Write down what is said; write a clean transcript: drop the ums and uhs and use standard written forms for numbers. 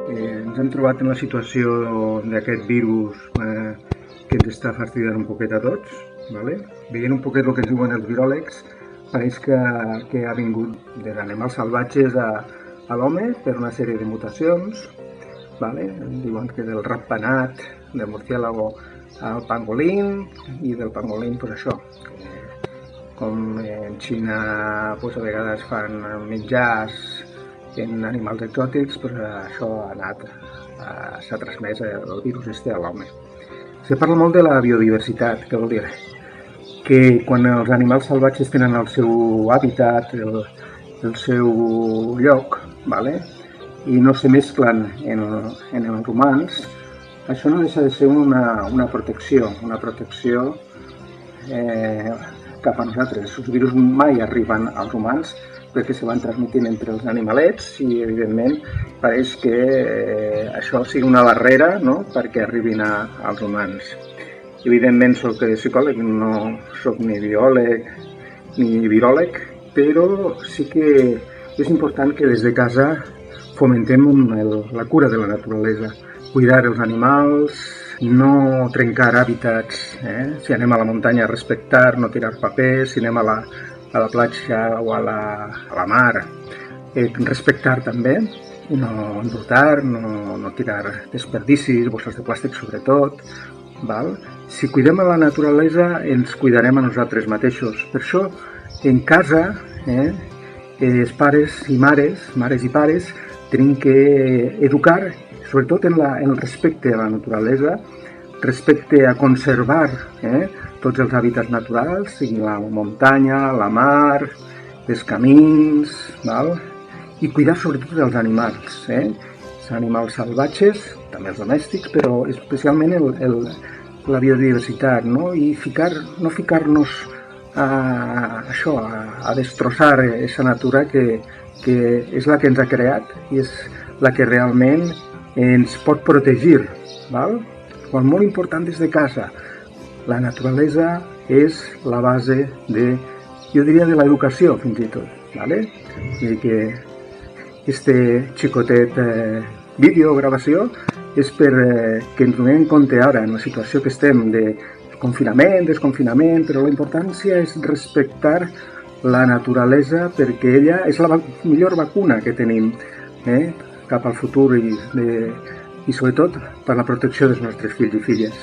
Ens hem trobat en la situació d'aquest virus que ens està fastidiant un poquet a tots. Vale? Veient un poquet el que ens diuen els viròlegs, pareix que ha vingut dels animals salvatges a l'home per una sèrie de mutacions. Vale? Diuen que del ratpenat, del murciélago al pangolín, i del pangolín, pues això. Com en Xina pues, a vegades fan menjars en animals exòtics, pues, això s'ha transmès el virus a l'home. Se parla molt de la biodiversitat, què vol dir? Que quan els animals salvatges tenen el seu hàbitat, el seu lloc, vale? I no se mesclen en els humans, això no deixa de ser una protecció cap a nosaltres. Els virus mai arriben als humans perquè se van transmitint entre els animalets i, evidentment, pareix que això sigui una barrera, no?, perquè arribin als humans. Evidentment, soc psicòleg, no soc ni biòleg ni viròleg, però sí que és important que des de casa fomentem la cura de la naturalesa, cuidar els animals, no trencar hàbitats, si anem a la muntanya respectar, no tirar papers, si anem a la platja o a la mar, respectar també, no embrutar, no tirar desperdicis, bosses de plàstic sobretot, val? Si cuidem la naturalesa ens cuidarem a nosaltres mateixos. Per això en casa els pares i mares i pares tenim que educar sobretot en el respecte a la naturalesa, respecte a conservar tots els hàbitats naturals, sigui la muntanya, la mar, els camins, val? I cuidar sobretot dels animals, els animals salvatges, també els domèstics, però especialment la biodiversitat, no? I no ficar-nos a destrossar aquesta natura que és la que ens ha creat i és la que realment ens pot protegir, val? Però molt important des de casa, la naturalesa és la base jo diria, de l'educació fins i tot, vale? I que este xicotet vídeo o gravació és per que ens donem compte ara en la situació que estem de confinament, desconfinament, però la importància és respectar la naturalesa perquè ella és la millor vacuna que tenim cap al futur i sobretot per la protecció dels nostres fills i filles.